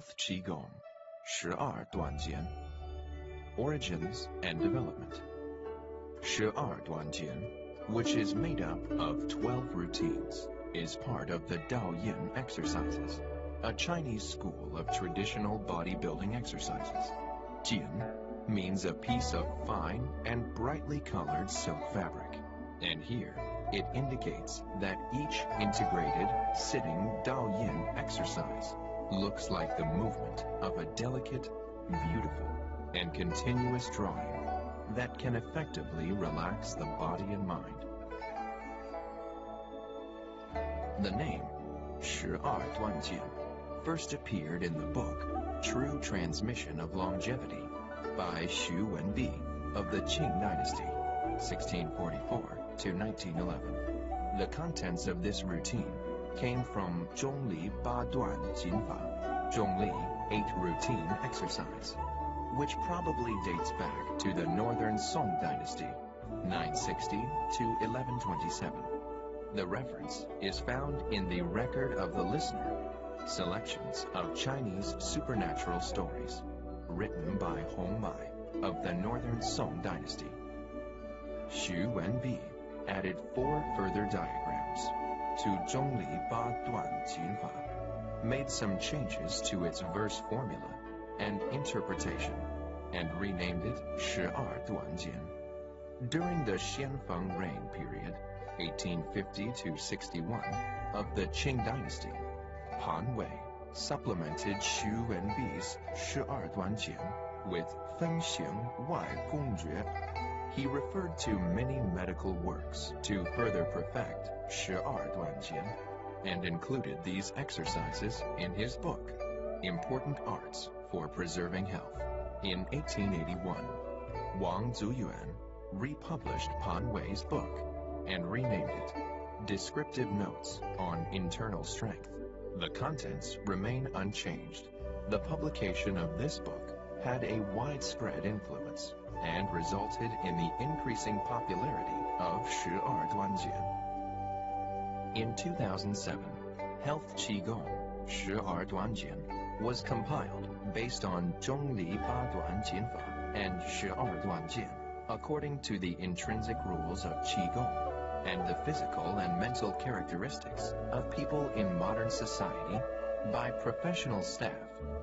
Health Qigong, 十二段锦 Origins and Development. 十二段锦, which is made up of 12 routines, is part of the Daoyin exercises, a Chinese school of traditional bodybuilding exercises. Jin means a piece of fine and brightly colored silk fabric, and here it indicates that each integrated sitting Daoyin exercise looks like the movement of a delicate, beautiful, and continuous drawing that can effectively relax the body and mind. The name 十二段锦 first appeared in the book True Transmission of Longevity by Xu Wenbi of the Qing Dynasty, 1644 to 1911. The contents of this routine came from Zhongli 八段锦法, Zhongli 8 routine exercise, which probably dates back to the Northern Song Dynasty, 960 to 1127. The reference is found in the Record of the Listener, selections of Chinese supernatural stories, written by Hong Mai of the Northern Song Dynasty. Xu Wenbi added 4 further diagrams to Zhongli 八段锦法, made some changes to its verse formula and interpretation, and renamed it 十二段锦. During the Xianfeng reign period, 1850 to 61, of the Qing Dynasty, Han Wei supplemented Xu Wenbi's 十二段锦 with 分形外公诀. He referred to many medical works to further perfect 十二段锦 and included these exercises in his book, Important Arts for Preserving Health. In 1881, Wang Zuyuan republished Han Wei's book and renamed it Descriptive Notes on Internal Strength. The contents remain unchanged. The publication of this book had a widespread influence and resulted in the increasing popularity of 十二段锦. In 2007, Health Qigong 十二段锦 was compiled based on 中理八段锦法 and 十二段锦 according to the intrinsic rules of Qigong and the physical and mental characteristics of people in modern society by professional staff.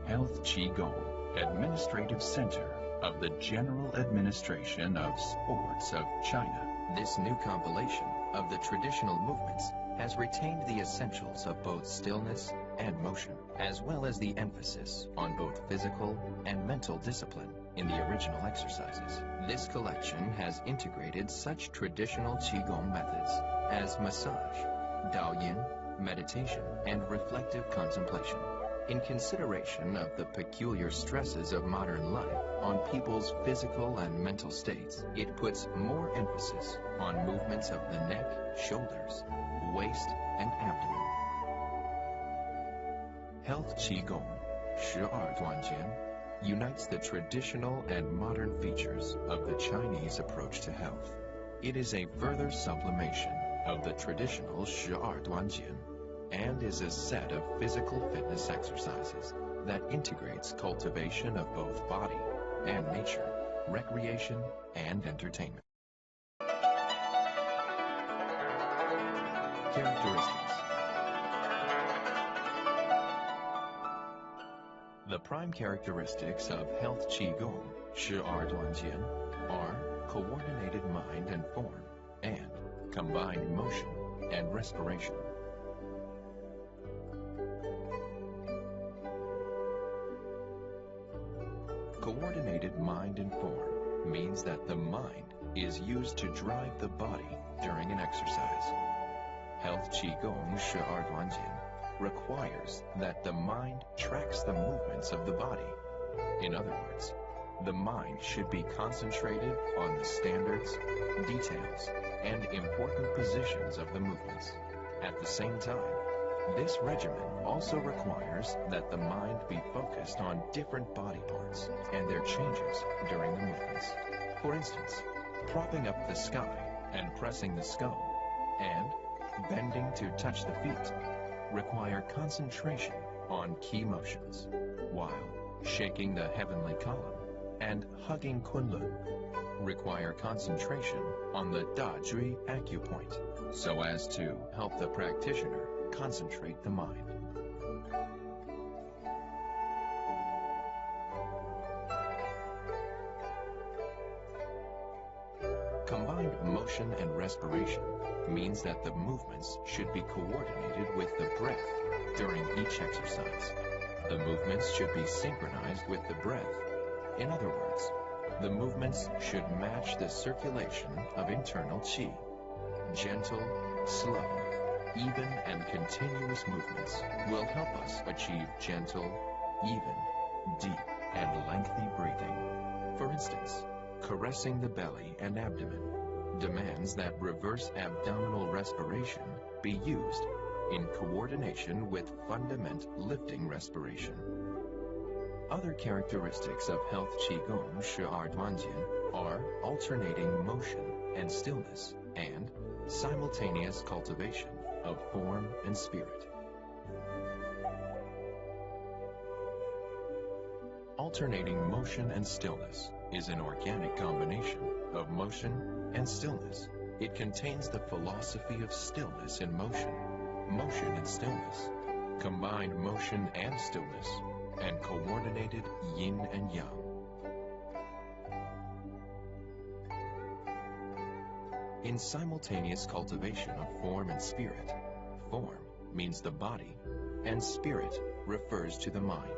Health Qigong, Administrative Center of the General Administration of Sports of China. This new compilation of the traditional movements has retained the essentials of both stillness and motion, as well as the emphasis on both physical and mental discipline in the original exercises. This collection has integrated such traditional Qigong methods as massage, Daoyin, meditation, and reflective contemplation. In consideration of the peculiar stresses of modern life on people's physical and mental states, it puts more emphasis on movements of the neck, shoulders, waist, and abdomen. Health Qigong 十二段锦 unites the traditional and modern features of the Chinese approach to health. It is a further sublimation of the traditional 十二段锦 and is a set of physical fitness exercises that integrates cultivation of both body and nature, recreation and entertainment. Characteristics. The prime characteristics of Health Qigong 十二段锦 are coordinated mind and form, and combined motion and respiration. Coordinated mind and form means that the mind is used to drive the body during an exercise. Health Qigong 十二段锦 requires that the mind tracks the movements of the body. In other words, the mind should be concentrated on the standards, details, and important positions of the movements. At the same time, this regimen also requires that the mind be focused on different body parts and their changes during the movements. For instance, propping up the sky and pressing the skull, and bending to touch the feet require concentration on key motions, while shaking the heavenly column and hugging Kunlun require concentration on the Dajui acupoint so as to help the practitioner concentrate the mind. Combined motion and respiration means that the movements should be coordinated with the breath during each exercise. The movements should be synchronized with the breath. In other words, the movements should match the circulation of internal qi. Gentle, slow, even and continuous movements will help us achieve gentle, even, deep, and lengthy breathing. For instance, caressing the belly and abdomen demands that reverse abdominal respiration be used in coordination with fundament lifting respiration. Other characteristics of health Qigong 12段锦 are alternating motion and stillness and simultaneous cultivation of form and spirit. Alternating motion and stillness is an organic combination of motion and stillness. It contains the philosophy of stillness and motion, motion and stillness, combined motion and stillness, and coordinated yin and yang. In simultaneous cultivation of form and spirit, form means the body, and spirit refers to the mind.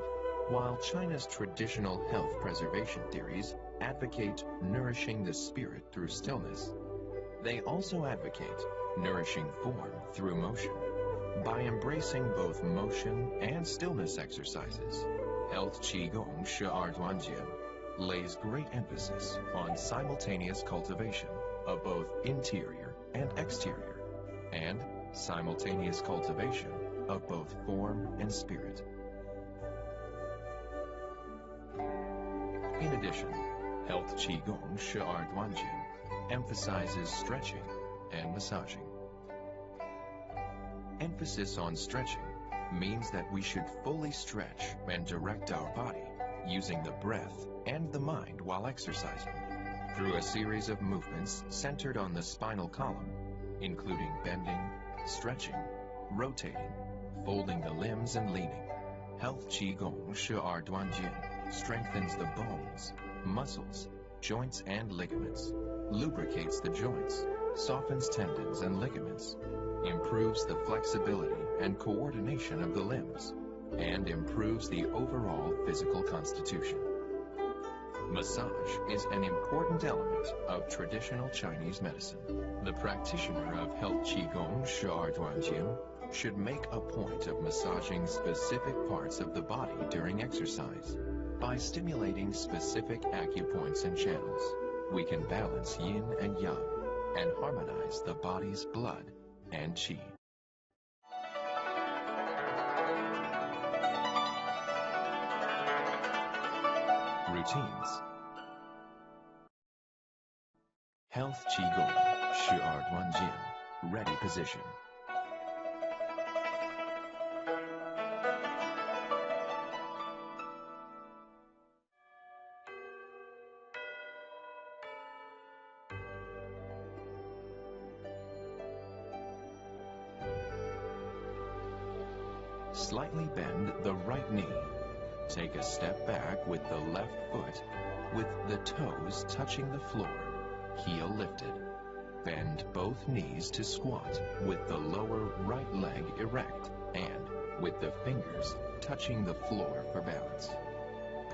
While China's traditional health preservation theories advocate nourishing the spirit through stillness, they also advocate nourishing form through motion. By embracing both motion and stillness exercises, Health Qigong 12段锦 lays great emphasis on simultaneous cultivation of both interior and exterior, and simultaneous cultivation of both form and spirit. In addition, Health Qigong 12段锦 emphasizes stretching and massaging. Emphasis on stretching means that we should fully stretch and direct our body using the breath and the mind while exercising through a series of movements centered on the spinal column, including bending, stretching, rotating, folding the limbs and leaning. Health Qigong 12段锦 strengthens the bones, muscles, joints and ligaments, lubricates the joints, softens tendons and ligaments, improves the flexibility and coordination of the limbs, and improves the overall physical constitution. Massage is an important element of traditional Chinese medicine. The practitioner of Health Qigong 12段锦 should make a point of massaging specific parts of the body during exercise. By stimulating specific acupoints and channels, we can balance yin and yang and harmonize the body's blood and qi. Routines. Health Qigong 12段锦 ready position. Slightly bend the right knee. Take a step back with the left foot, with the toes touching the floor, heel lifted. Bend both knees to squat with the lower right leg erect and with the fingers touching the floor for balance.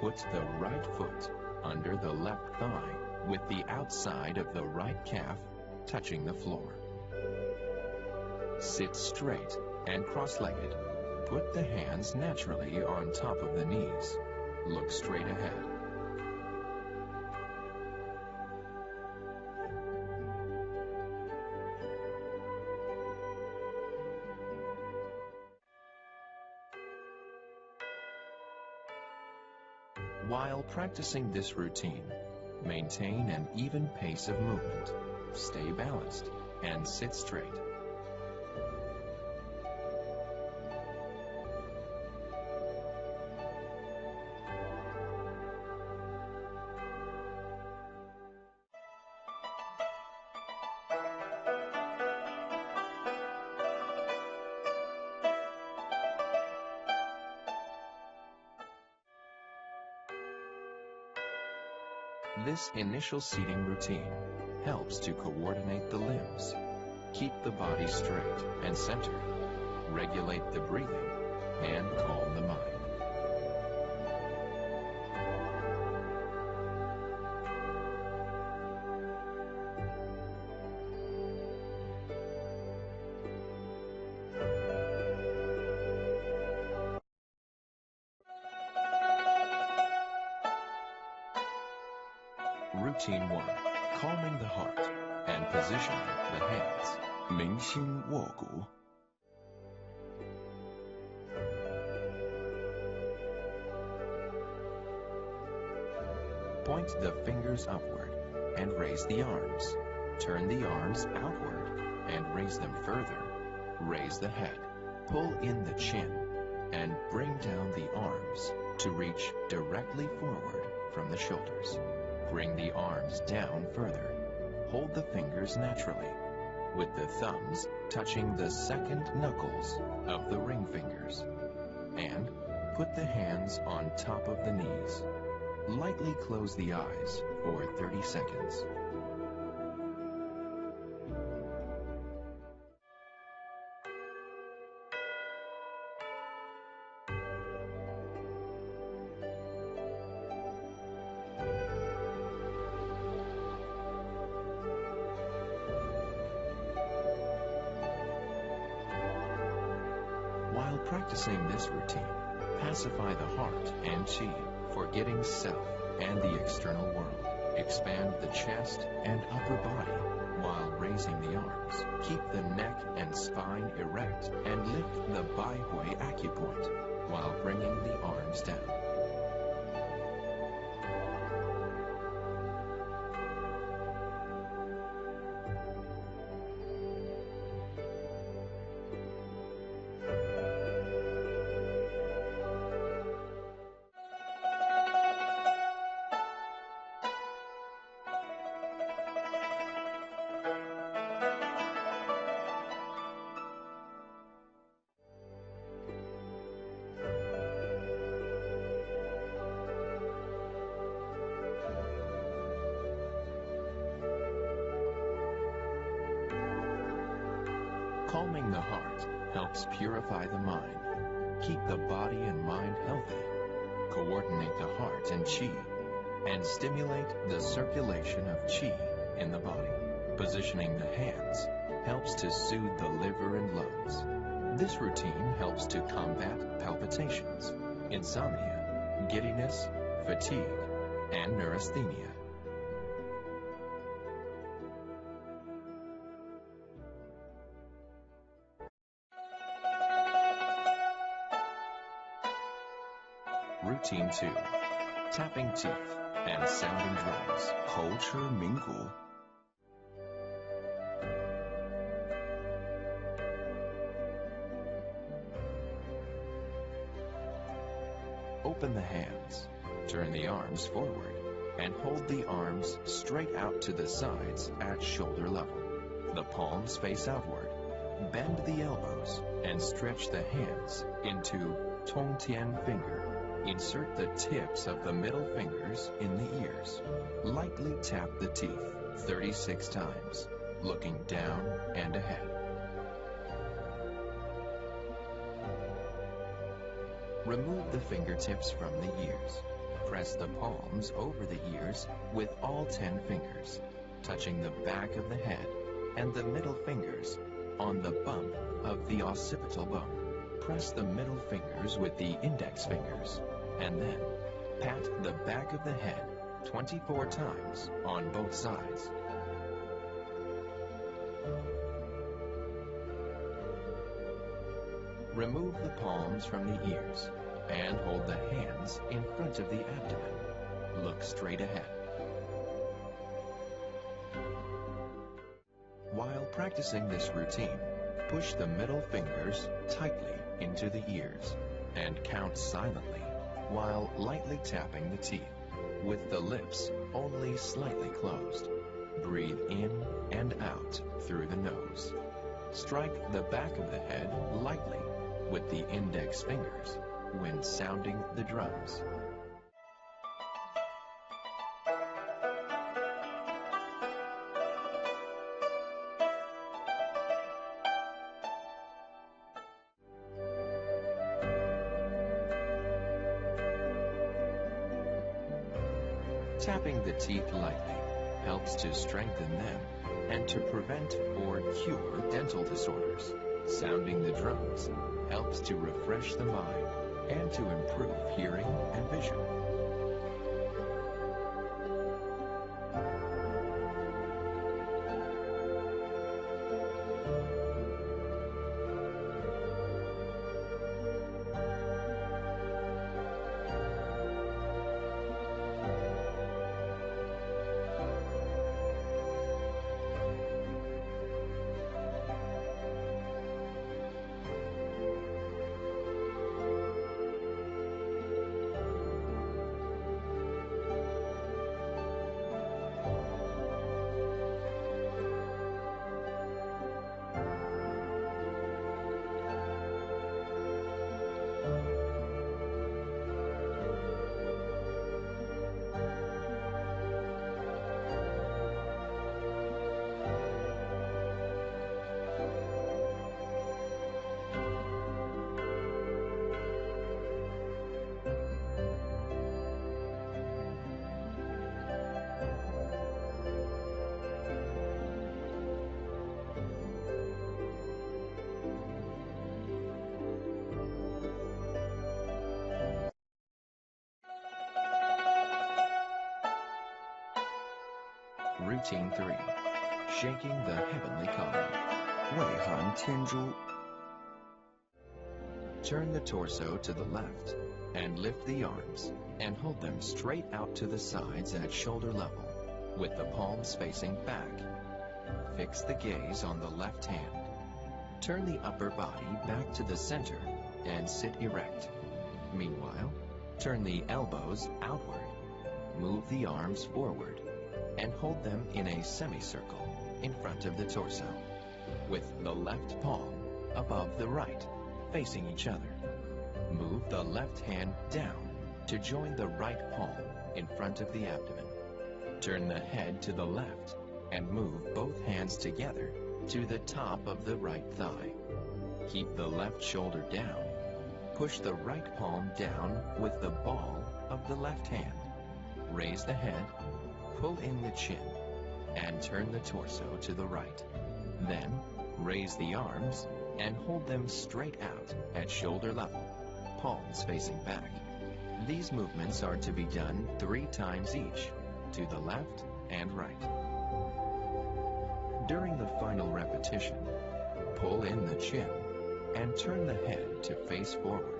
Put the right foot under the left thigh with the outside of the right calf touching the floor. Sit straight and cross-legged. Put the hands naturally on top of the knees. Look straight ahead. While practicing this routine, maintain an even pace of movement. Stay balanced and sit straight. This initial seating routine helps to coordinate the limbs, keep the body straight and centered, regulate the breathing, and calm the mind. Routine 1. Calming the heart and positioning the hands. 明心卧骨。 Point the fingers upward and raise the arms. Turn the arms outward and raise them further. Raise the head. Pull in the chin and bring down the arms to reach directly forward from the shoulders. Bring the arms down further. Hold the fingers naturally, with the thumbs touching the second knuckles of the ring fingers. And put the hands on top of the knees. Lightly close the eyes for 30 seconds. While practicing this routine, pacify the heart and chi, forgetting self and the external world. Expand the chest and upper body while raising the arms. Keep the neck and spine erect and lift the Baihui acupoint while bringing the arms down. Calming the heart helps purify the mind, keep the body and mind healthy, coordinate the heart and chi, and stimulate the circulation of chi in the body. Positioning the hands helps to soothe the liver and lungs. This routine helps to combat palpitations, insomnia, giddiness, fatigue, and neurasthenia. Routine 2. Tapping teeth and sounding drums. 口吃鸣鼓。 Open the hands, turn the arms forward, and hold the arms straight out to the sides at shoulder level. The palms face outward. Bend the elbows and stretch the hands into Tongtian finger. Insert the tips of the middle fingers in the ears. Lightly tap the teeth 36 times, looking down and ahead. Remove the fingertips from the ears. Press the palms over the ears with all 10 fingers, touching the back of the head and the middle fingers on the bump of the occipital bone. Press the middle fingers with the index fingers, and then pat the back of the head 24 times on both sides. Remove the palms from the ears and hold the hands in front of the abdomen. Look straight ahead. While practicing this routine, push the middle fingers tightly into the ears and count silently while lightly tapping the teeth, with the lips only slightly closed. Breathe in and out through the nose. Strike the back of the head lightly with the index fingers when sounding the drums. Tapping the teeth lightly helps to strengthen them and to prevent or cure dental disorders. Sounding the drums helps to refresh the mind and to improve hearing and vision. Routine 3. Shaking the heavenly column. 外含天珠 Turn the torso to the left and lift the arms and hold them straight out to the sides at shoulder level with the palms facing back. Fix the gaze on the left hand. Turn the upper body back to the center and sit erect. Meanwhile, turn the elbows outward. Move the arms forward and hold them in a semicircle in front of the torso, with the left palm above the right, facing each other. Move the left hand down to join the right palm in front of the abdomen. Turn the head to the left and move both hands together to the top of the right thigh. Keep the left shoulder down. Push the right palm down with the ball of the left hand. Raise the head, pull in the chin, and turn the torso to the right. Then, raise the arms and hold them straight out at shoulder level, palms facing back. These movements are to be done 3 times each, to the left and right. During the final repetition, pull in the chin and turn the head to face forward.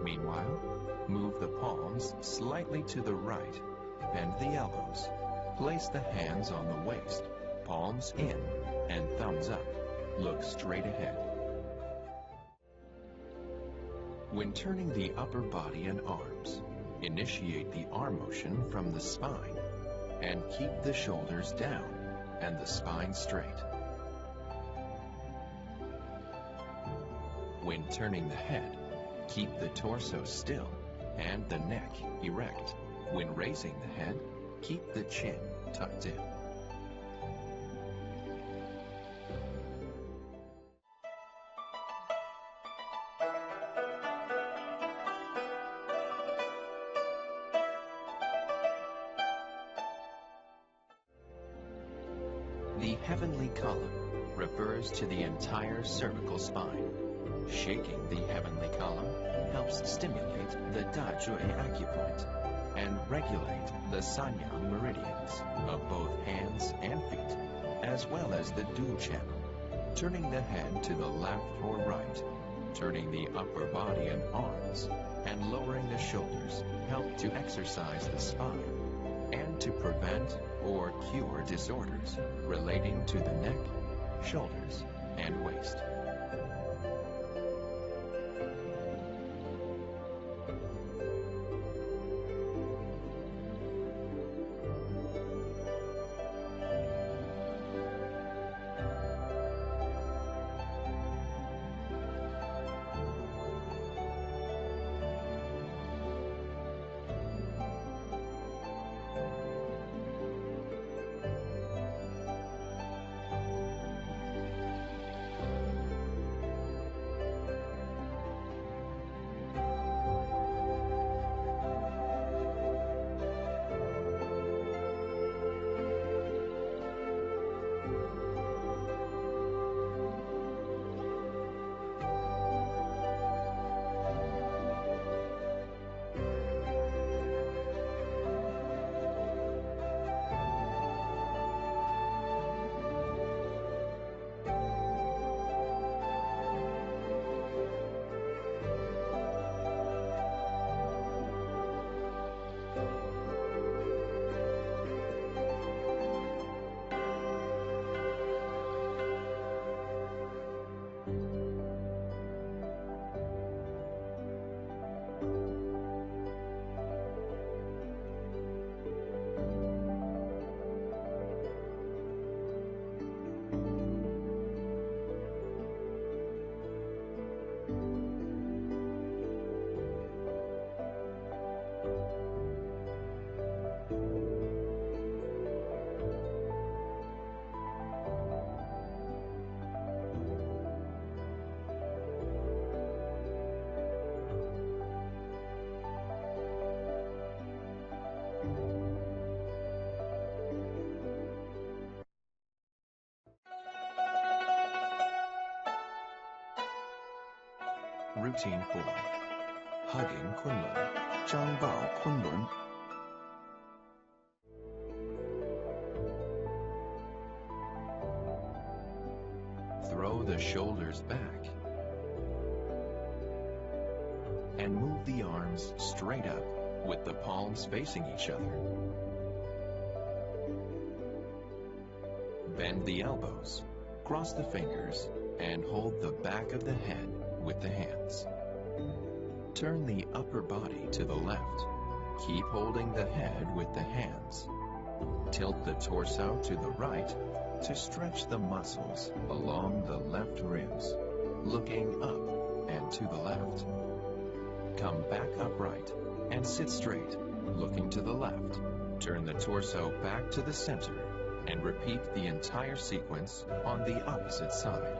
Meanwhile, move the palms slightly to the right, bend the elbows, place the hands on the waist, palms in and thumbs up. Look straight ahead. When turning the upper body and arms, initiate the arm motion from the spine and keep the shoulders down and the spine straight. When turning the head, keep the torso still and the neck erect. When raising the head, keep the chin tucked in. The heavenly column refers to the entire cervical spine. Shaking the heavenly column helps stimulate the Da Zhui acupoint and regulate the Sanyang meridians of both hands and feet, as well as the Du channel. Turning the head to the left or right, turning the upper body and arms, and lowering the shoulders help to exercise the spine and to prevent or cure disorders relating to the neck, shoulders, and waist. Routine 4. Hugging Kunlun. 张抱昆仑。 Throw the shoulders back and move the arms straight up with the palms facing each other. Bend the elbows, cross the fingers, and hold the back of the head with the hands. Turn the upper body to the left. Keep holding the head with the hands. Tilt the torso to the right to stretch the muscles along the left ribs, looking up and to the left. Come back upright and sit straight, looking to the left. Turn the torso back to the center and repeat the entire sequence on the opposite side.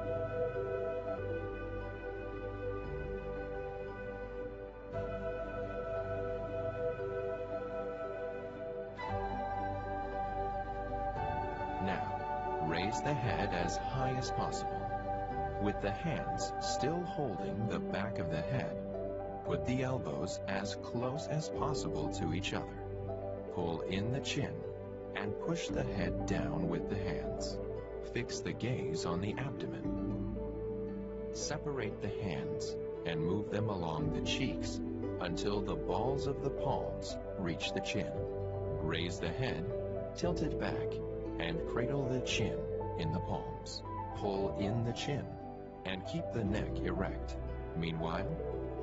Now, raise the head as high as possible. With the hands still holding the back of the head, put the elbows as close as possible to each other. Pull in the chin and push the head down with the hands. Fix the gaze on the abdomen. Separate the hands and move them along the cheeks until the balls of the palms reach the chin. Raise the head, tilt it back, and cradle the chin in the palms. Pull in the chin and keep the neck erect. Meanwhile,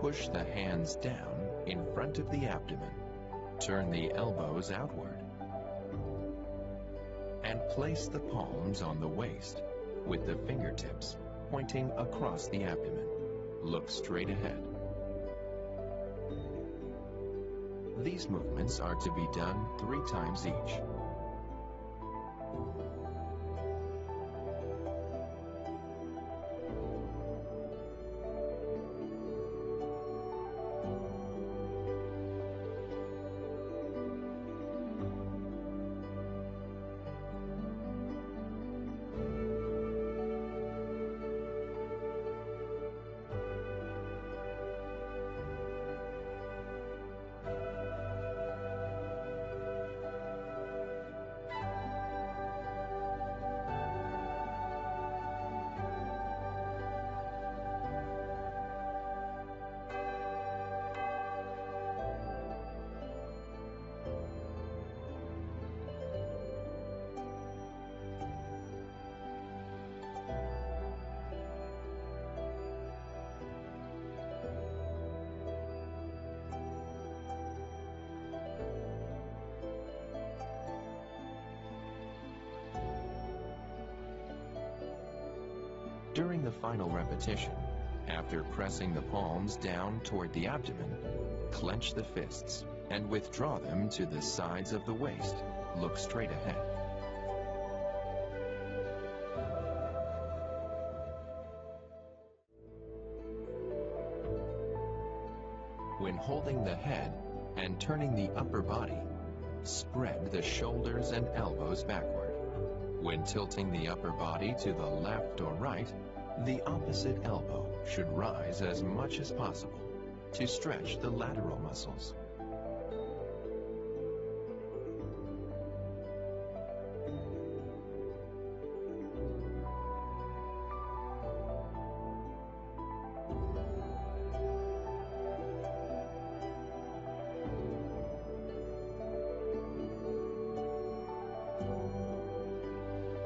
push the hands down in front of the abdomen. Turn the elbows outward. And place the palms on the waist with the fingertips pointing across the abdomen. Look straight ahead. These movements are to be done 3 times each. During the final repetition, after pressing the palms down toward the abdomen, clench the fists and withdraw them to the sides of the waist. Look straight ahead. When holding the head and turning the upper body, spread the shoulders and elbows backward. When tilting the upper body to the left or right, the opposite elbow should rise as much as possible to stretch the lateral muscles.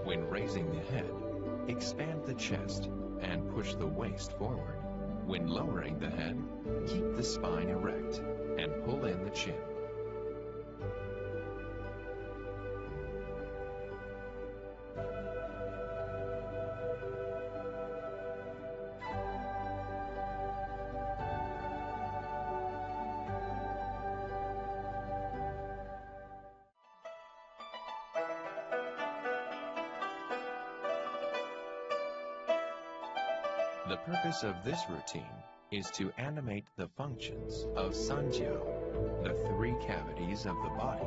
When raising the head, expand the chest and push the waist forward. When lowering the head, keep the spine erect and pull in the chin. The purpose of this routine is to animate the functions of sanjiao, the 3 cavities of the body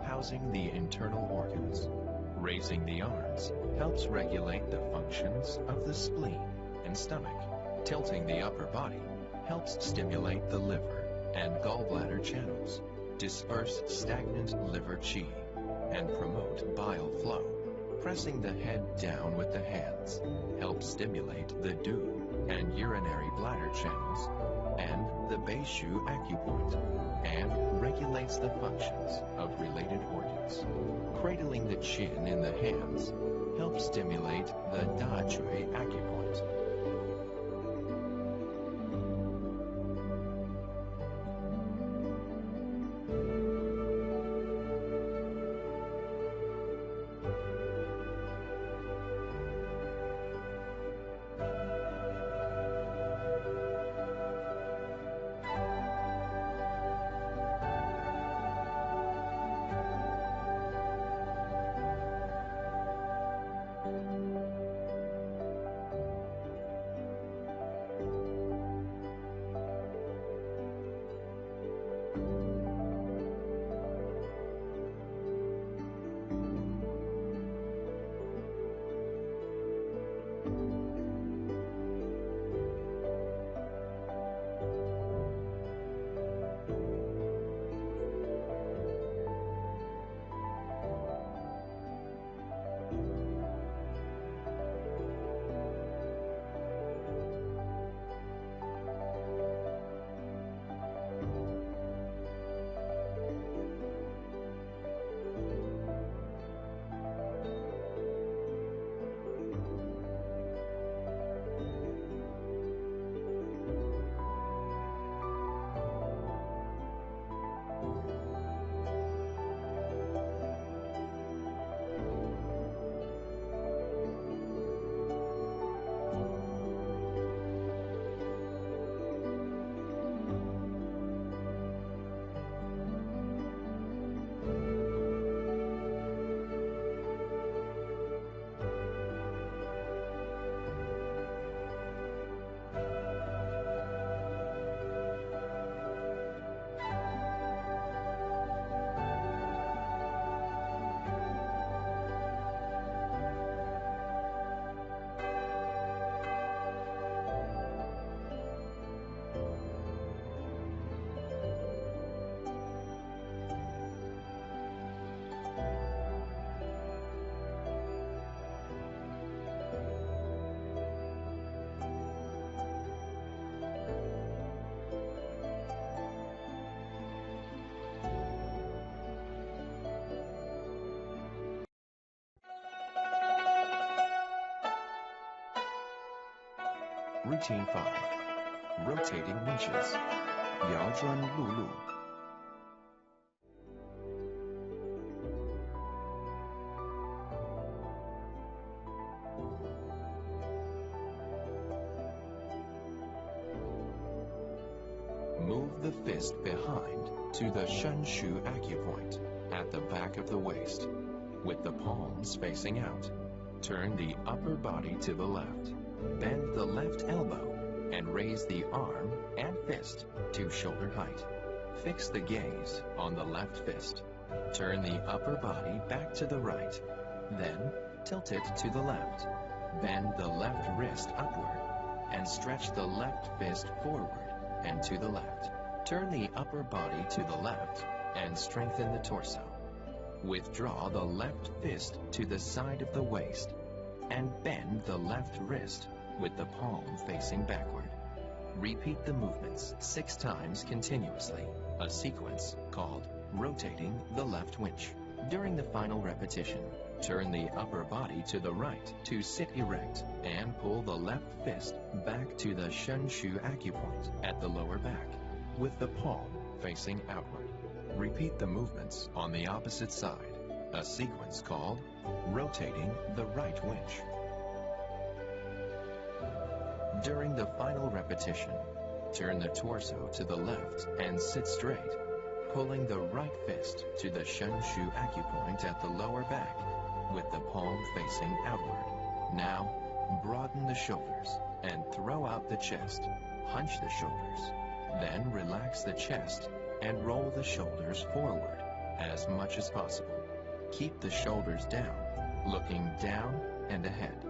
housing the internal organs. Raising the arms helps regulate the functions of the spleen and stomach. Tilting the upper body helps stimulate the liver and gallbladder channels, disperse stagnant liver qi, and promote bile flow. Pressing the head down with the hands helps stimulate the du and urinary bladder channels and the Beishu acupoint, and regulates the functions of related organs. Cradling the chin in the hands helps stimulate the Da Chui acupoint. Routine 5. Rotating winches. 摇砖辘轳 Move the fist behind to the Shunshu acupoint at the back of the waist, with the palms facing out. Turn the upper body to the left. Bend the left elbow and raise the arm and fist to shoulder height. Fix the gaze on the left fist. Turn the upper body back to the right. Then tilt it to the left. Bend the left wrist upward and stretch the left fist forward and to the left. Turn the upper body to the left and strengthen the torso. Withdraw the left fist to the side of the waist and bend the left wrist with the palm facing backward. Repeat the movements 6 times continuously, a sequence called rotating the left winch. During the final repetition, turn the upper body to the right to sit erect and pull the left fist back to the Shunshu acupoint at the lower back, with the palm facing outward. Repeat the movements on the opposite side, a sequence called rotating the right winch. During the final repetition, turn the torso to the left and sit straight, pulling the right fist to the Shunshu acupoint at the lower back, with the palm facing outward. Now, broaden the shoulders and throw out the chest. Hunch the shoulders. Then relax the chest and roll the shoulders forward as much as possible. Keep the shoulders down, looking down and ahead.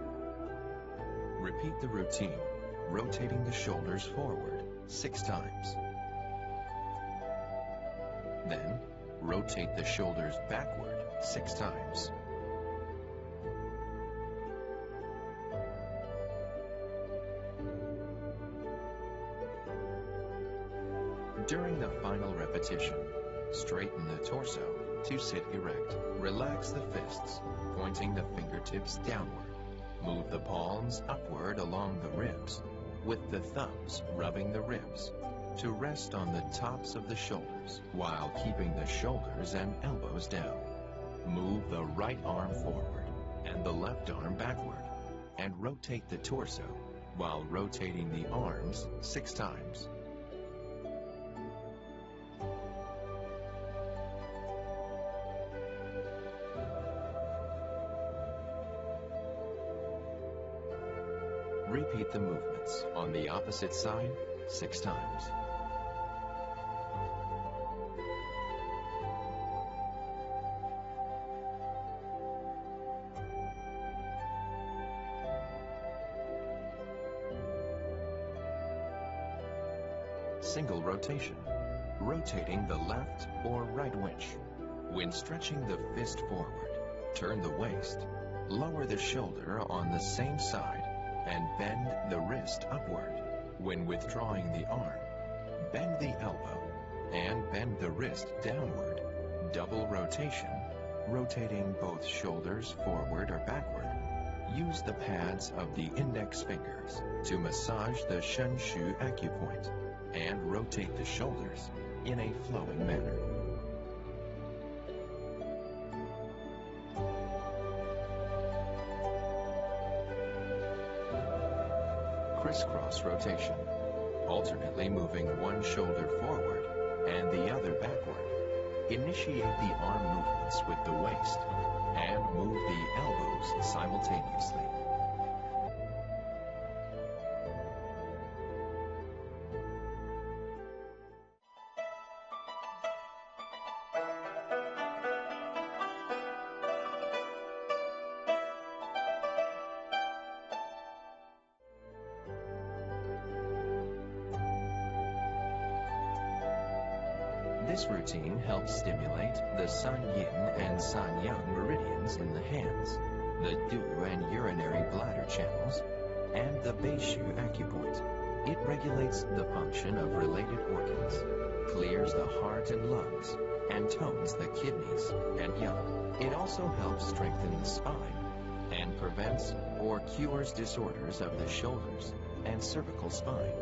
Repeat the routine, rotating the shoulders forward 6 times. Then, rotate the shoulders backward 6 times. During the final repetition, straighten the torso to sit erect. Relax the fists, pointing the fingertips downward. Move the palms upward along the ribs, with the thumbs rubbing the ribs, to rest on the tops of the shoulders, while keeping the shoulders and elbows down. Move the right arm forward and the left arm backward, and rotate the torso, while rotating the arms 6 times. Repeat the movements on the opposite side 6 times. Single rotation, rotating the left or right winch. When stretching the fist forward, turn the waist, lower the shoulder on the same side, and bend the wrist upward. When withdrawing the arm, bend the elbow and bend the wrist downward. Double rotation, rotating both shoulders forward or backward. Use the pads of the index fingers to massage the shen shu acupoint and rotate the shoulders in a flowing manner. Crisscross rotation, alternately moving one shoulder forward and the other backward. Initiate the arm movements with the waist and move the elbows simultaneously. This routine helps stimulate the San Yin and San Yang meridians in the hands, the Du and urinary bladder channels, and the Beishu acupoint. It regulates the function of related organs, clears the heart and lungs, and tones the kidneys and yang. It also helps strengthen the spine and prevents or cures disorders of the shoulders and cervical spine.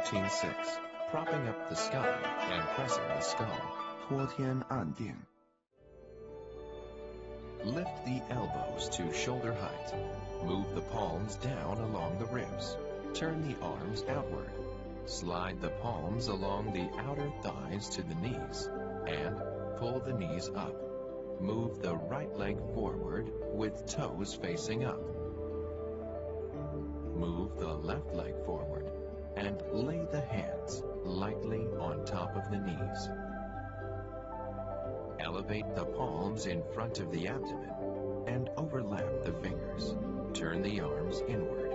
Routine 6. Propping up the sky and pressing the skull. 托天按定。 Lift the elbows to shoulder height. Move the palms down along the ribs. Turn the arms outward. Slide the palms along the outer thighs to the knees and pull the knees up. Move the right leg forward with toes facing up. Move the left leg forward and lay the hands lightly on top of the knees. Elevate the palms in front of the abdomen and overlap the fingers. Turn the arms inward.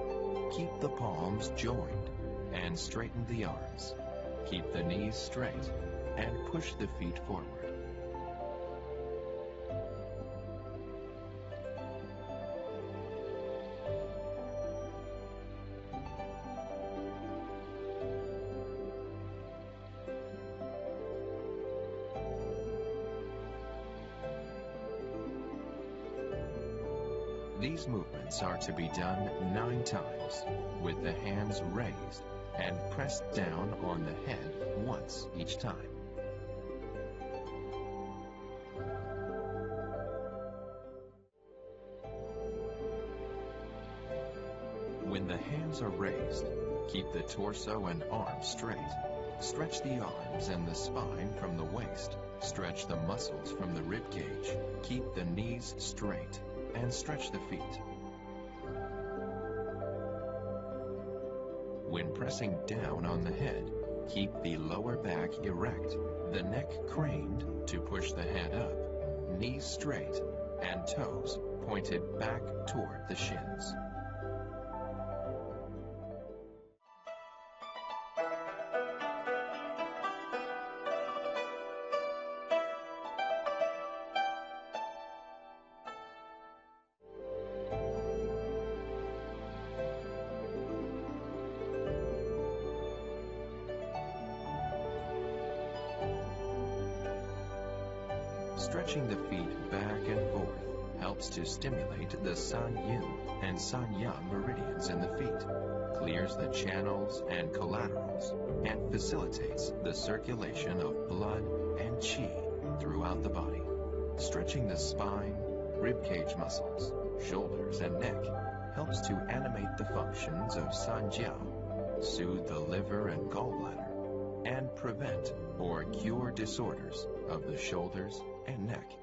Keep the palms joined and straighten the arms. Keep the knees straight and push the feet forward. These movements are to be done 9 times, with the hands raised and pressed down on the head once each time. When the hands are raised, keep the torso and arms straight. Stretch the arms and the spine from the waist. Stretch the muscles from the rib cage. Keep the knees straight and stretch the feet. When pressing down on the head, keep the lower back erect, the neck craned to push the head up, knees straight, and toes pointed back toward the shins. Stretching the feet back and forth helps to stimulate the San Yin and San Yang meridians in the feet, clears the channels and collaterals, and facilitates the circulation of blood and qi throughout the body. Stretching the spine, ribcage muscles, shoulders, and neck helps to animate the functions of San Jiao, soothe the liver and gallbladder, and prevent or cure disorders of the shoulders and neck.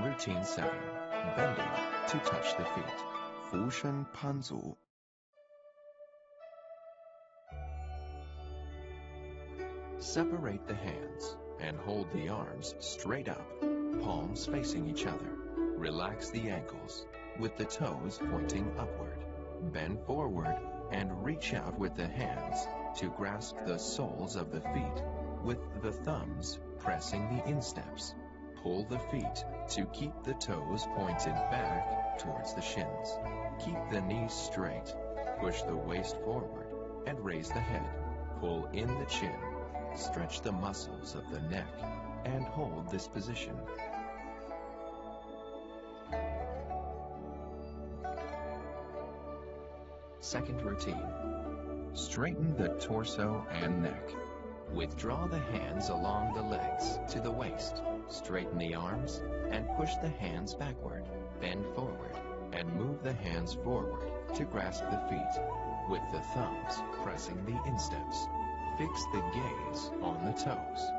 Routine 7. Bending to touch the feet. 俯身攀足。 Separate the hands and hold the arms straight up, palms facing each other. Relax the ankles with the toes pointing upward. Bend forward and reach out with the hands to grasp the soles of the feet, with the thumbs pressing the insteps. Pull the feet to keep the toes pointed back towards the shins. Keep the knees straight. Push the waist forward and raise the head. Pull in the chin. Stretch the muscles of the neck and hold this position. Second routine. Straighten the torso and neck. Withdraw the hands along the legs to the waist. Straighten the arms and push the hands backward. Bend forward and move the hands forward to grasp the feet, with the thumbs pressing the insteps. Fix the gaze on the toes.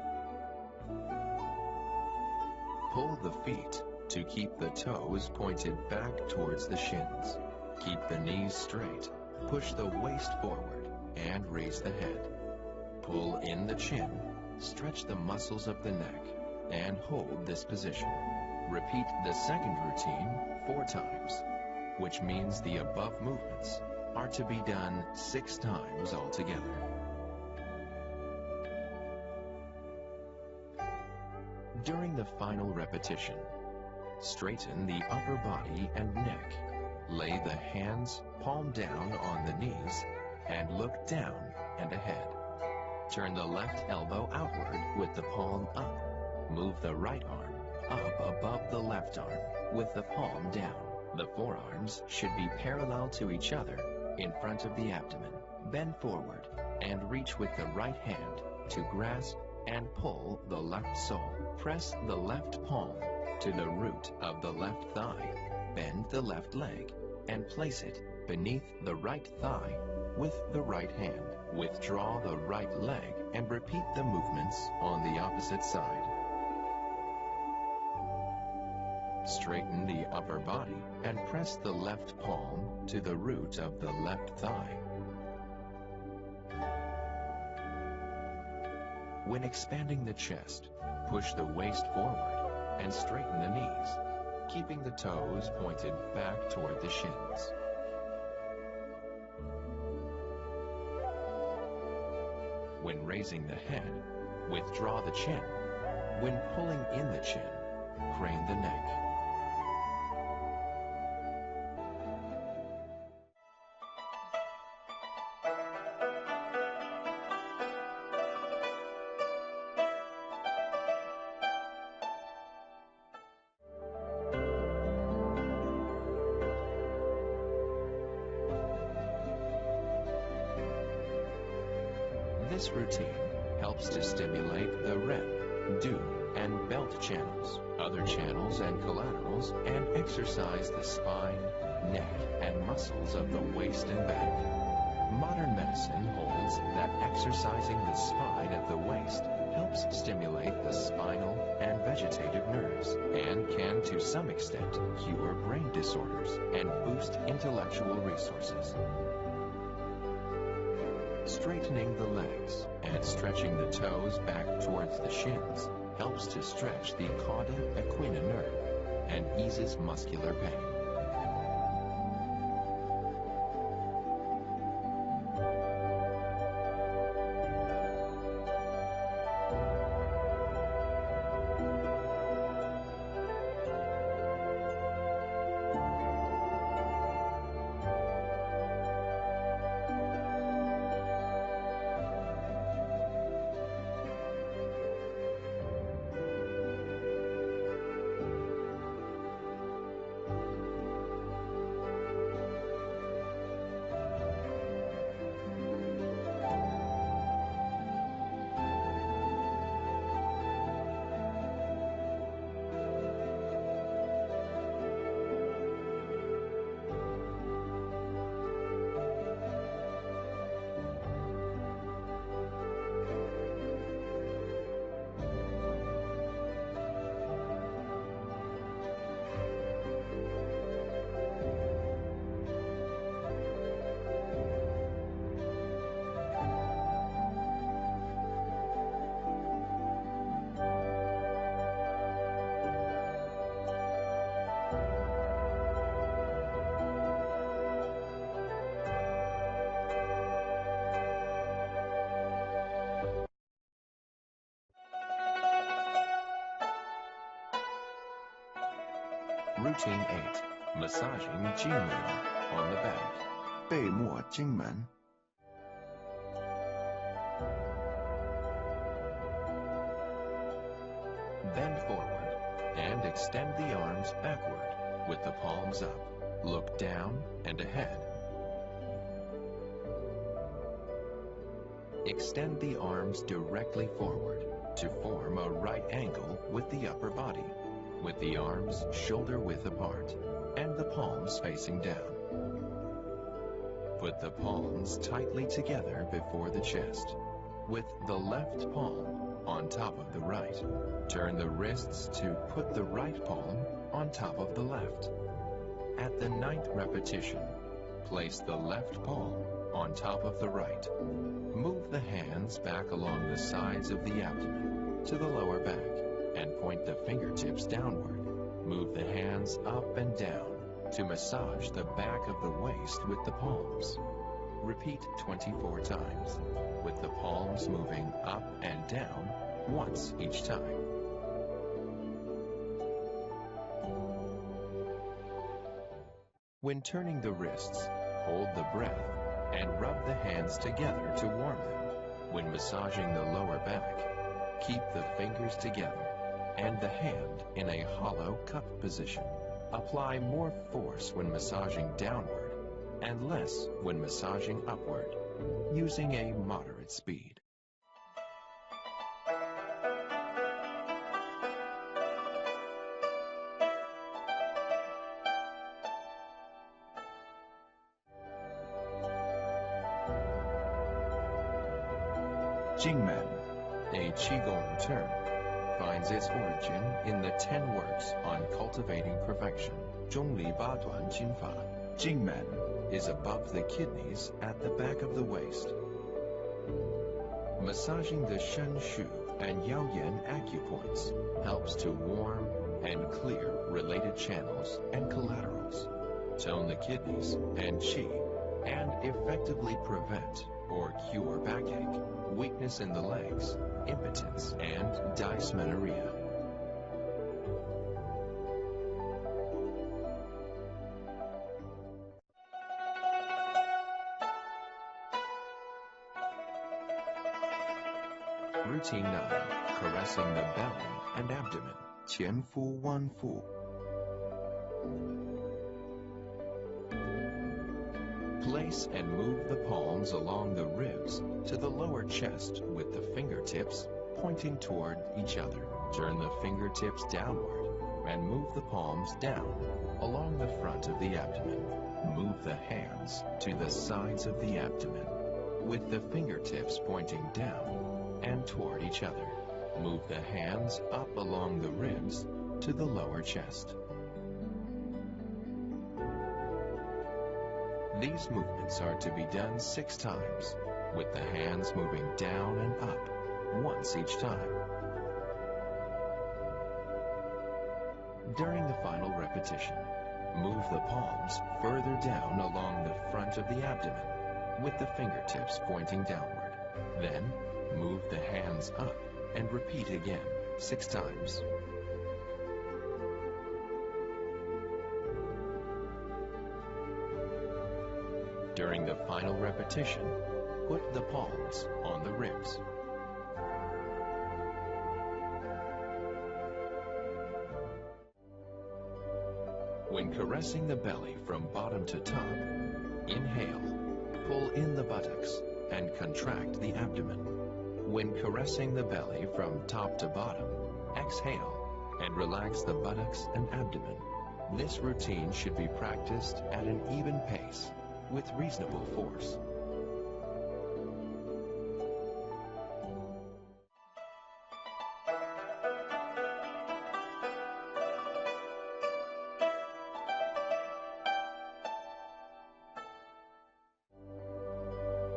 Pull the feet to keep the toes pointed back towards the shins. Keep the knees straight. Push the waist forward and raise the head. Pull in the chin. Stretch the muscles of the neck and hold this position. Repeat the second routine 4 times, which means the above movements are to be done 6 times altogether. During the final repetition, straighten the upper body and neck. Lay the hands palm down on the knees and look down and ahead. Turn the left elbow outward with the palm up. Move the right arm up above the left arm with the palm down. The forearms should be parallel to each other in front of the abdomen. Bend forward and reach with the right hand to grasp and pull the left sole. Press the left palm to the root of the left thigh. Bend the left leg and place it beneath the right thigh with the right hand. Withdraw the right leg and repeat the movements on the opposite side. Straighten the upper body and press the left palm to the root of the left thigh. When expanding the chest, push the waist forward and straighten the knees, keeping the toes pointed back toward the shins. When raising the head, withdraw the chin. When pulling in the chin, crane the neck. This routine helps to stimulate the REM, DO, and belt channels, other channels and collaterals, and exercise the spine, neck, and muscles of the waist and back. Modern medicine holds that exercising the spine of the waist helps stimulate the spinal and vegetative nerves, and can to some extent cure brain disorders and boost intellectual resources. Straightening the legs and stretching the toes back towards the shins helps to stretch the cauda equina nerve and eases muscular pain. Routine 8. Massaging Jingmen on the back. 背末经门 Bend forward and extend the arms backward with the palms up. Look down and ahead. Extend the arms directly forward to form a right angle with the upper body, with the arms shoulder width apart and the palms facing down. Put the palms tightly together before the chest, with the left palm on top of the right. Turn the wrists to put the right palm on top of the left. At the 9th repetition, place the left palm on top of the right. Move the hands back along the sides of the abdomen to the lower back and point the fingertips downward. Move the hands up and down to massage the back of the waist with the palms. Repeat 24 times, with the palms moving up and down once each time. When turning the wrists, hold the breath and rub the hands together to warm them. When massaging the lower back, keep the fingers together and the hand in a hollow cup position. Apply more force when massaging downward and less when massaging upward, using a moderate speed. Jingmen, a Qigong term, finds its origin in the 10 works on cultivating perfection. 中里八段金法 Jingmen, is above the kidneys at the back of the waist. Massaging the Shen Shu and Yao Yan acupoints helps to warm and clear related channels and collaterals, tone the kidneys and qi, and effectively prevent or cure backache, weakness in the legs, impotence, and dysmenorrhea. Routine 9. Caressing the belly and abdomen. 前夫弯腹 Place and move the palms along the ribs to the lower chest with the fingertips pointing toward each other. Turn the fingertips downward and move the palms down along the front of the abdomen. Move the hands to the sides of the abdomen with the fingertips pointing down and toward each other. Move the hands up along the ribs to the lower chest. These movements are to be done 6 times, with the hands moving down and up once each time. During the final repetition, move the palms further down along the front of the abdomen, with the fingertips pointing downward. Then, move the hands up and repeat again 6 times. During the final repetition, put the palms on the ribs. When caressing the belly from bottom to top, inhale, pull in the buttocks, and contract the abdomen. When caressing the belly from top to bottom, exhale and relax the buttocks and abdomen. This routine should be practiced at an even pace with reasonable force.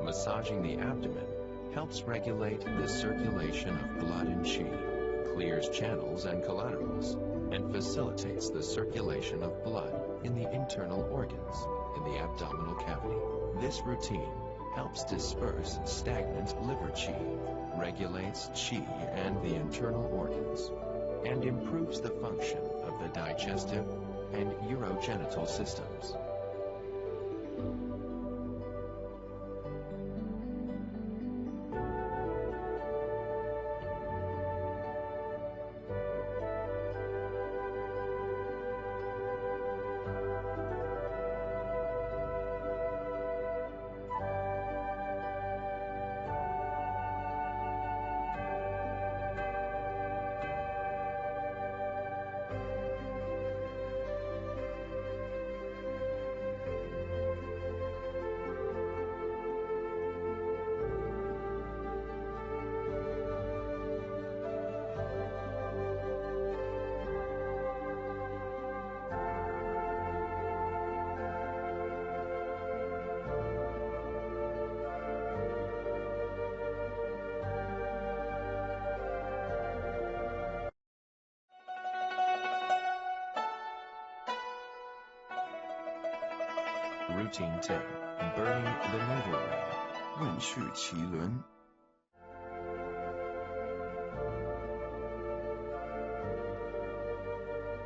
Massaging the abdomen helps regulate the circulation of blood and qi, clears channels and collaterals, and facilitates the circulation of blood in the internal organs in the abdominal cavity. This routine helps disperse stagnant liver qi, regulates qi and the internal organs, and improves the function of the digestive and urogenital systems. Routine 10. Burning the navel ring. 问序其轮。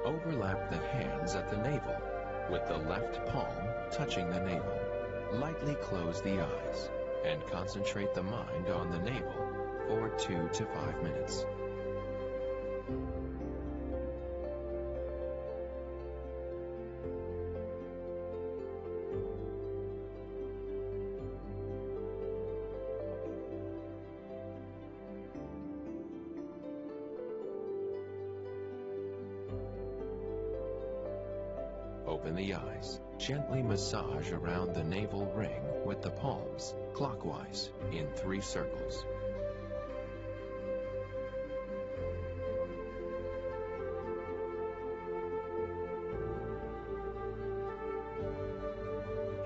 Overlap the hands at the navel, with the left palm touching the navel. Lightly close the eyes, and concentrate the mind on the navel for 2 to 5 minutes. Open the eyes. Gently massage around the navel ring with the palms, clockwise, in 3 circles.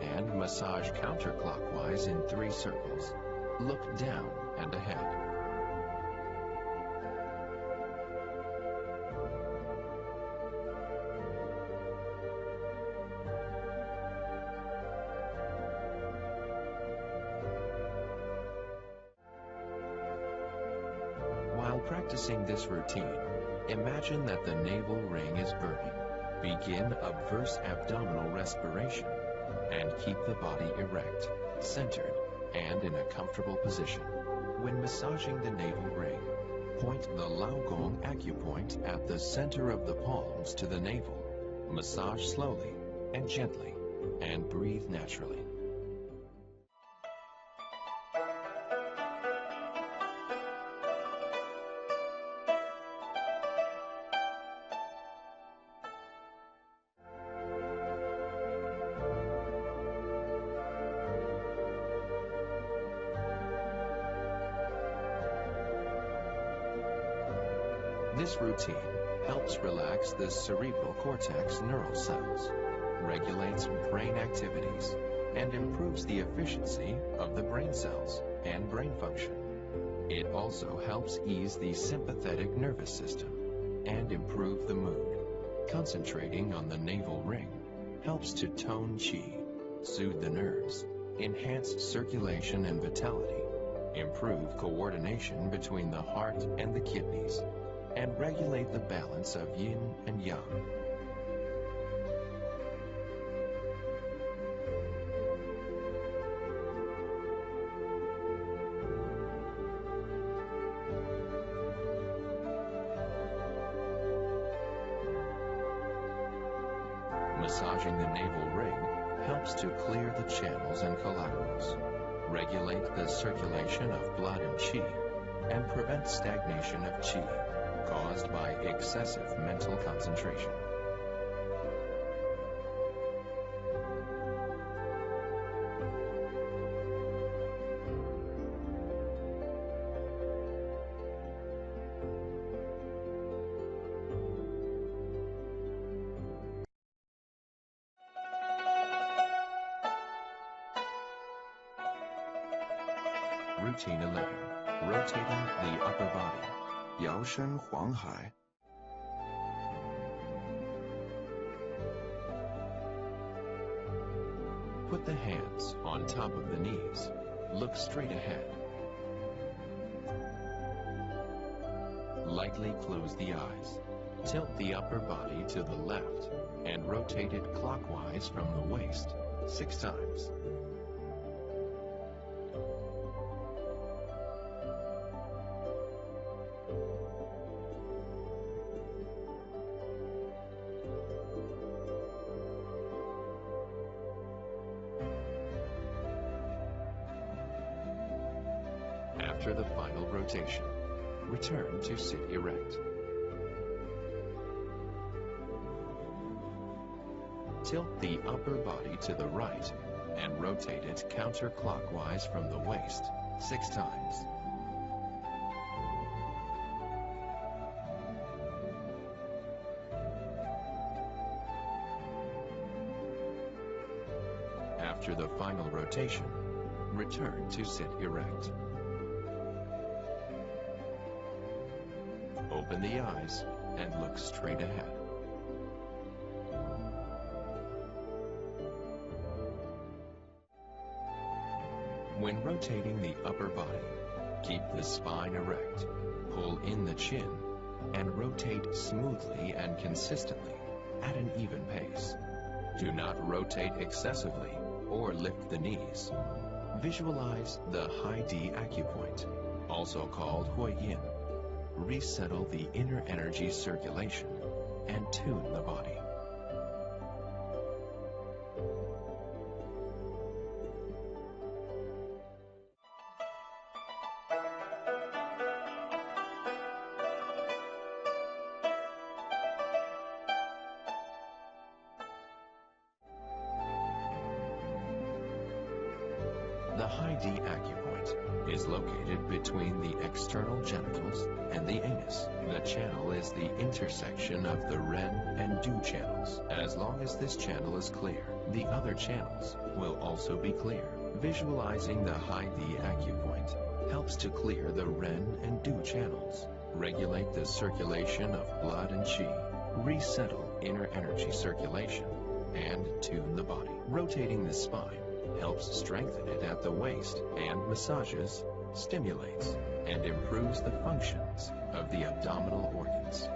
And massage counterclockwise in 3 circles. Look down and ahead. While practicing this routine, imagine that the navel ring is burning. Begin obverse abdominal respiration and keep the body erect, centered, and in a comfortable position. When massaging the navel ring, point the Laogong acupoint at the center of the palms to the navel. Massage slowly and gently, and breathe naturally. This routine helps relax the cerebral cortex neural cells, regulates brain activities, and improves the efficiency of the brain cells and brain function. It also helps ease the sympathetic nervous system and improve the mood. Concentrating on the navel ring helps to tone qi, soothe the nerves, enhance circulation and vitality, improve coordination between the heart and the kidneys, and regulate the balance of yin and yang. Massaging the navel ring helps to clear the channels and collaterals, regulate the circulation of blood and qi, and prevent stagnation of qi caused by excessive mental concentration. Routine 11. Rotating the upper body. 摇身黄海。 Put the hands on top of the knees. Look straight ahead. Lightly close the eyes. Tilt the upper body to the left and rotate it clockwise from the waist 6 times. After the final rotation, return to sit erect. Tilt the upper body to the right and rotate it counterclockwise from the waist 6 times. After the final rotation, return to sit erect. Open the eyes and look straight ahead. When rotating the upper body, keep the spine erect, pull in the chin, and rotate smoothly and consistently at an even pace. Do not rotate excessively or lift the knees. Visualize the high D acupoint, also called Hui Yin. Resettle the inner energy circulation and tune the body. The high D acupoint is located between the external genitals and the anus. The channel is the intersection of the Ren and Du channels. As long as this channel is clear, the other channels will also be clear. Visualizing the high D acupoint helps to clear the Ren and Du channels, regulate the circulation of blood and qi, resettle inner energy circulation, and tune the body. Rotating the spine helps strengthen it at the waist and massages, stimulates, and improves the functions of the abdominal organs.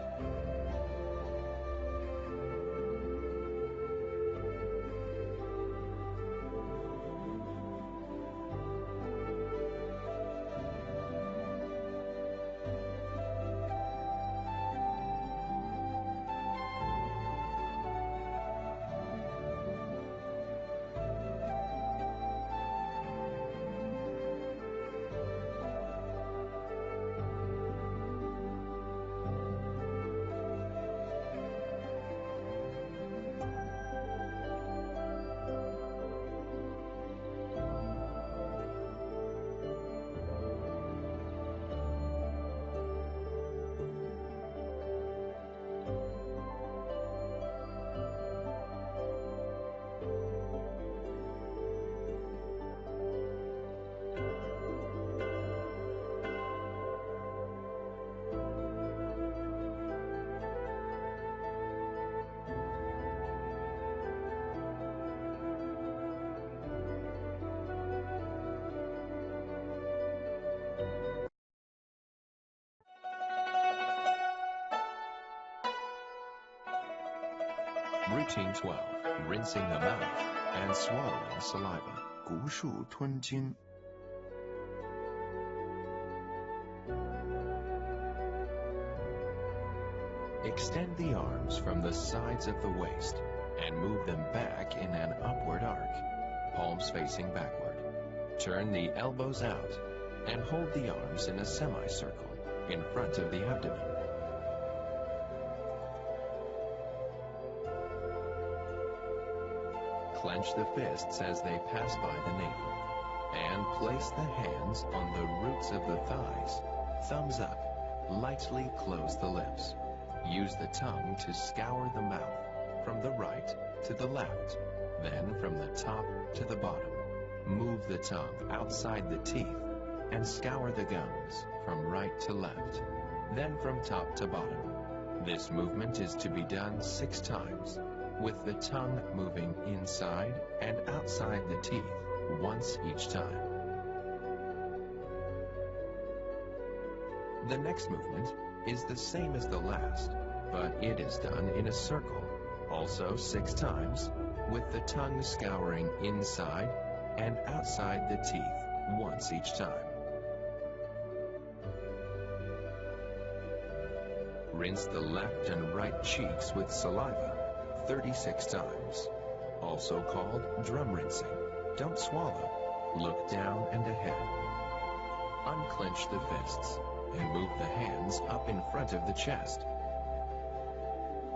Routine 12. Rinsing the mouth and swallowing saliva. 骨数吞津 Extend the arms from the sides of the waist and move them back in an upward arc, palms facing backward. Turn the elbows out and hold the arms in a semicircle in front of the abdomen. Clench the fists as they pass by the navel, and place the hands on the roots of the thighs, thumbs up. Lightly close the lips. Use the tongue to scour the mouth from the right to the left, then from the top to the bottom. Move the tongue outside the teeth and scour the gums from right to left, then from top to bottom. This movement is to be done 6 times, with the tongue moving inside and outside the teeth once each time. The next movement is the same as the last, but it is done in a circle, also 6 times, with the tongue scouring inside and outside the teeth once each time. Rinse the left and right cheeks with saliva 36 times, also called drum rinsing. Don't swallow. Look down and ahead. Unclench the fists and move the hands up in front of the chest.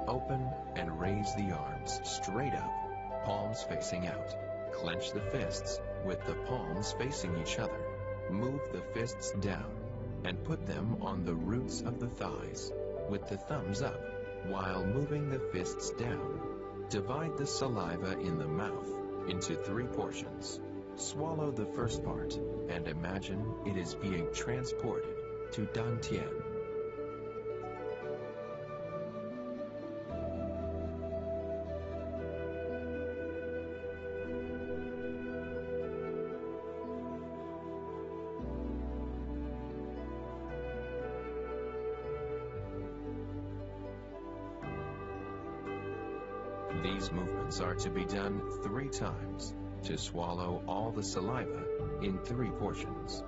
Open and raise the arms straight up, palms facing out. Clench the fists with the palms facing each other. Move the fists down and put them on the roots of the thighs with the thumbs up while moving the fists down. Divide the saliva in the mouth into 3 portions. Swallow the first part and imagine it is being transported to Dantian. These movements are to be done 3 times to swallow all the saliva in 3 portions.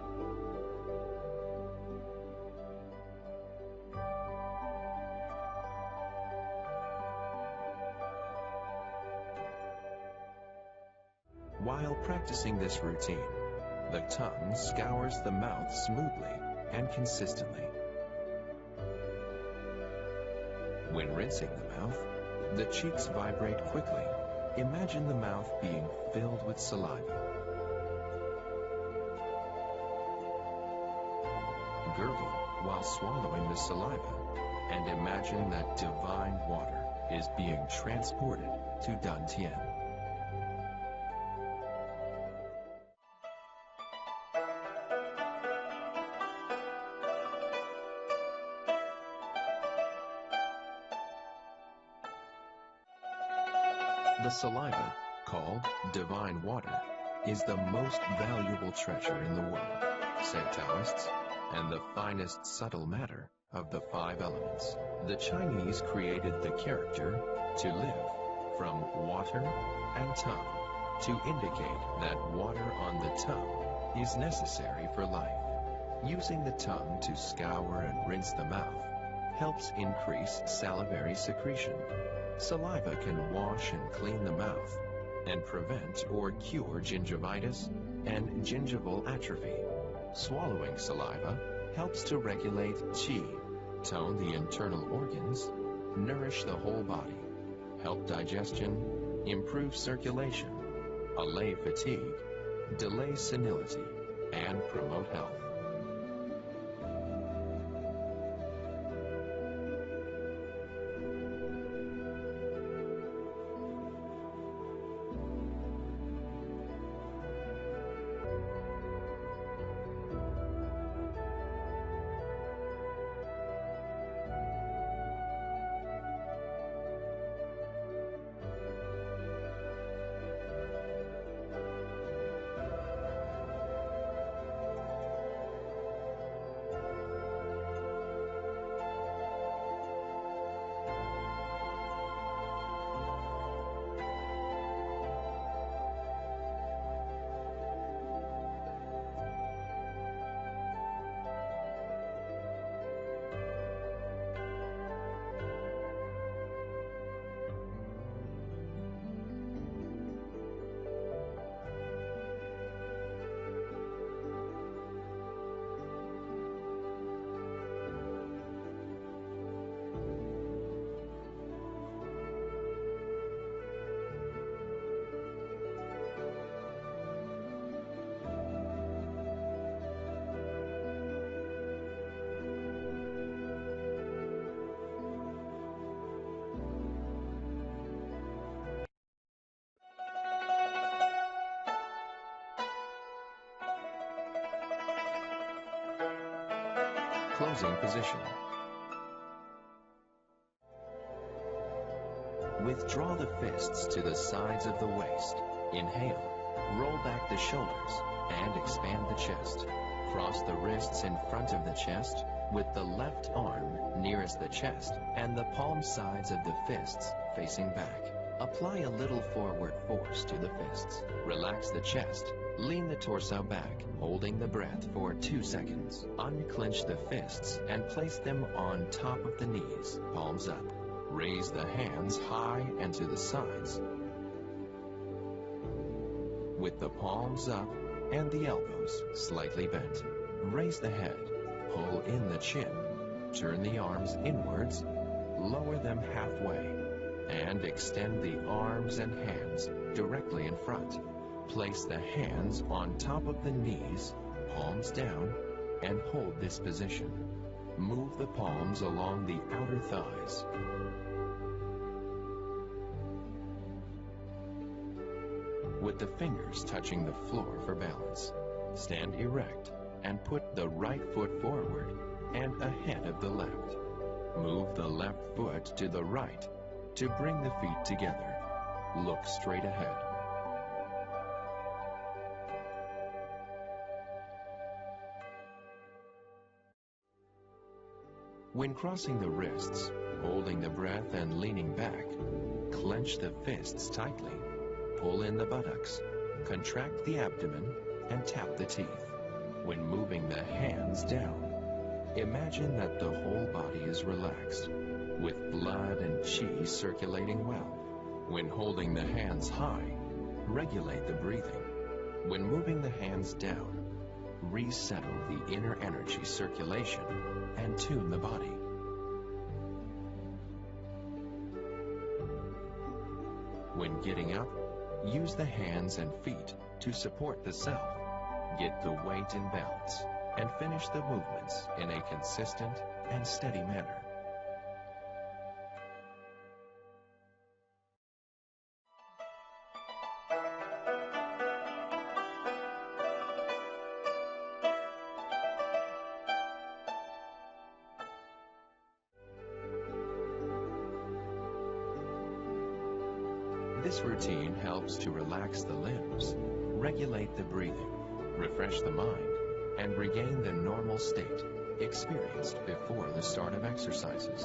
While practicing this routine, the tongue scours the mouth smoothly and consistently. When rinsing the mouth, the cheeks vibrate quickly. Imagine the mouth being filled with saliva. Gurgle while swallowing the saliva, and imagine that divine water is being transported to Dantian. The saliva, called divine water, is the most valuable treasure in the world, say Taoists, and the finest subtle matter of the 5 elements. The Chinese created the character to live from water and tongue to indicate that water on the tongue is necessary for life. Using the tongue to scour and rinse the mouth helps increase salivary secretion. Saliva can wash and clean the mouth and prevent or cure gingivitis and gingival atrophy. Swallowing saliva helps to regulate qi, tone the internal organs, nourish the whole body, help digestion, improve circulation, allay fatigue, delay senility, and promote health. Closing position. Withdraw the fists to the sides of the waist. Inhale. Roll back the shoulders and expand the chest. Cross the wrists in front of the chest with the left arm nearest the chest and the palm sides of the fists facing back. Apply a little forward force to the fists. Relax the chest. Lean the torso back, holding the breath for 2 seconds. Unclench the fists and place them on top of the knees, palms up. Raise the hands high and to the sides, with the palms up and the elbows slightly bent. Raise the head, pull in the chin, turn the arms inwards, lower them halfway, and extend the arms and hands directly in front. Place the hands on top of the knees, palms down, and hold this position. Move the palms along the outer thighs. With the fingers touching the floor for balance, stand erect and put the right foot forward and ahead of the left. Move the left foot to the right to bring the feet together. Look straight ahead. When crossing the wrists, holding the breath and leaning back, Clench the fists tightly, pull in the buttocks, contract the abdomen, and tap the teeth. When moving the hands down, imagine that the whole body is relaxed, with blood and qi circulating well. When holding the hands high, regulate the breathing. When moving the hands down, resettle the inner energy circulation and tune the body. When getting up, use the hands and feet to support the self. Get the weight in balance and finish the movements in a consistent and steady manner. This routine helps to relax the limbs, regulate the breathing, refresh the mind, and regain the normal state experienced before the start of exercises.